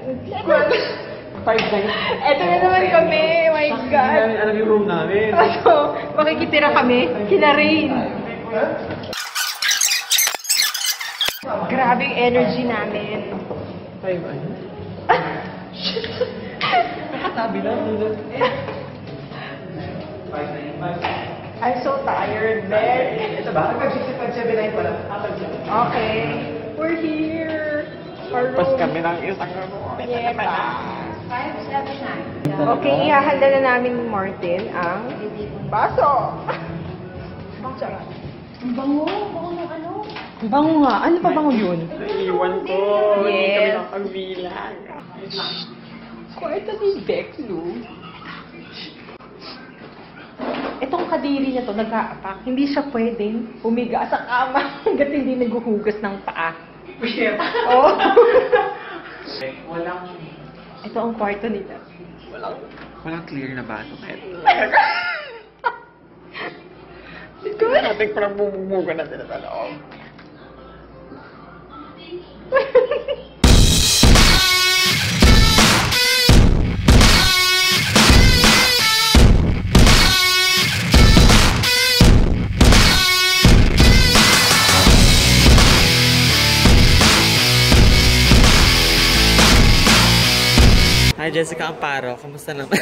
Ito na naman kami. My God. Alam yung room namin. Ano? Makikitira kami. Kina Rain. Grabe yung energy namin. 5 ano? Nakatabi lang. I'm so tired, Beck. Ito ba? Pag-7-9 pala. Okay. We're here. Pas kami ng isang Okay, ihahanda na namin Martin ang baso. Sarap. Ang bango. Bango ng ano? Bango nga. Ano pa bango yun? Iwan ko. Yes. Hindi kami nakagbilang. Kwarto ni Beck, Lou. Itong kadiri niya to, nag-aapak. Hindi siya pwedeng umiga sa kama hanggat hindi naghuhugas ng paa. Oh. Walang... Ito ang kwarto nila. Walang clear na baso. Ikaw? Nating parang bumubuga na sila sa loob. Hi Jessica Amparo, kamusta naman?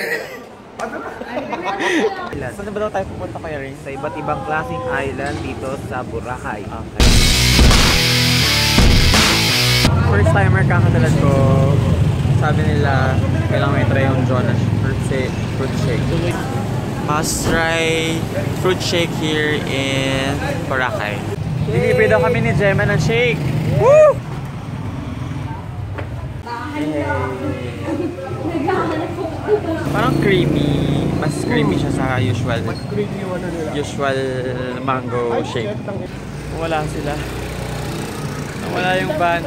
Saan na ba daw tayo pupunta kaya rin? Sa iba't ibang klaseng island dito sa Boracay. Okay. First timer kakatulad ko, sabi nila kailangan may try yung Jonas fruit shake. Must try fruit shake here in Boracay. Bibili daw kami ni Gemma ng shake. Woo! Parang creamy, mas creamy siya sa usual mango shake. Wala sila. Wala yung van.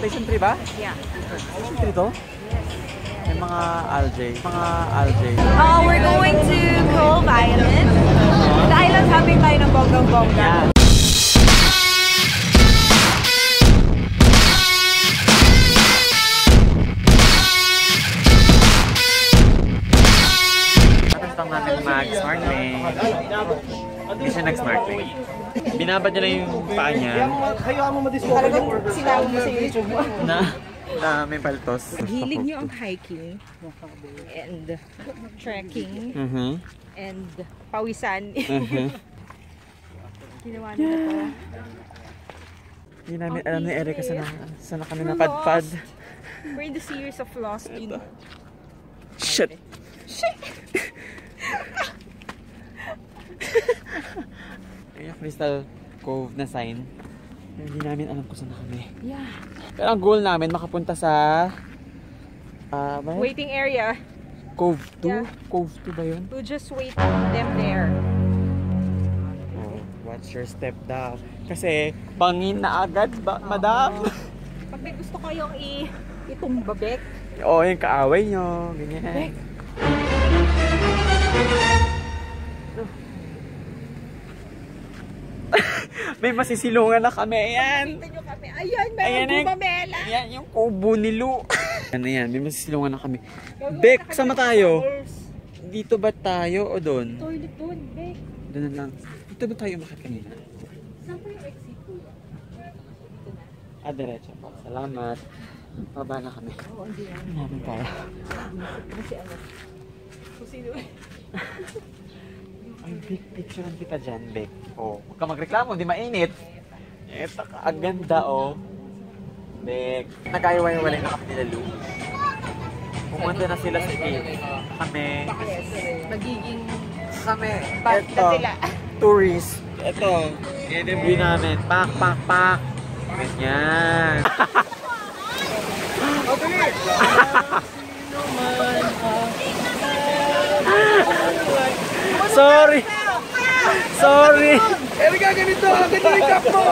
Station 3 ba? Yeah. Station 3 to? May mga algae. We're going to Cove Island. The island hopping tayo ng bonggang-bongga. Tapos lang namin mag-snorkeling. Hindi siya nag-snorkeling. Binabad niya lang yung paa niya. Talagang sinama mo sa YouTube mo. Na may paltos. Hilig niyo ang hiking and trekking and pawisan. Ginawa nila to. Hindi namin alam ni Erica saan na kami napadpad. We're in the series of Lost. Shit! Yung Crystal Cove na sign. Hindi namin alam kung saan na kami. Yeah. Pero ang goal namin makapunta sa Waiting area. Cove 2? Yeah. Cove 2 ba yun? We'll just wait them there. Oh, watch your step daw. Kasi bangin na agad, madam. Pag may gusto kayong itumba, Beck. Oo, yung kaaway nyo. Ganyan. Beck. May masisilungan na kami. Ayan. Kita nyo kami. Ayan, meron bumamela. Ayan, yung kubo ni Lu. Ano yan, may masisilungan na kami. Beck, sama tayo. Dito ba tayo o doon? Toilet doon, Beck. Doon na lang. Dito ba tayo makit kanina? Saan po yung exit po? Diretso po. Salamat. Baba na kami. Oo, hindi na. Ano namin para? Kasi ano? Kung sino Ay, big picture ang kita dyan, Beck. Oh, huwag ka magreklamo, hindi mainit. Eto ka, ang ganda, oh. Beck. Nag-iwalay na kami nila, Lu. Pumunta na sila sa cave. Kami. magiging Kami. bad na Eto. sila. Tourist. Ito. Yan yung view namin. Pak, pak, pak. Ganyan. Sorry. Sorry. Erika, ganito! Ganito yung cup mo!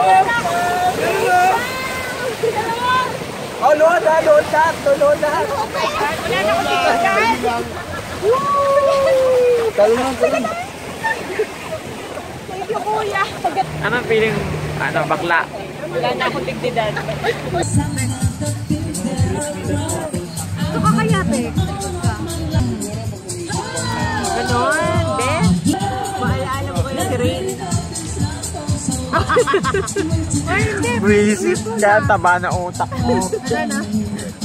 Oh, load that. Wala na ko tigilan. Talon. Thank you, kuya. Anong feeling, bakla? Wala na akong tigdidan. Ito ka kaya, te? Ganon, be? Maalaala mo kayo si Rain. Ay, hindi. Visit ka, taba na utak mo.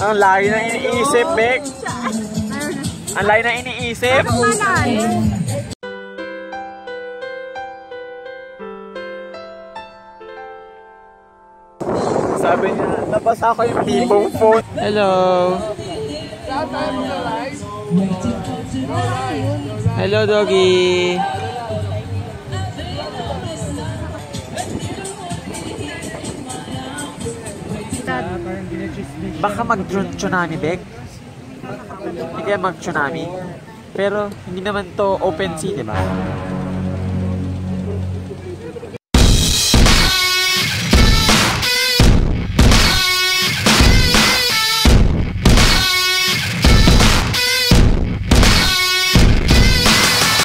Ang layo na iniisip, Bek. Ang layo na iniisip. Sabi niya, nabasa ko yung tipong phone. Hello. Hello, doggy. Baka mag-tsunami, Bek. Hindi kaya mag-tsunami. Pero hindi naman to open sea, di ba?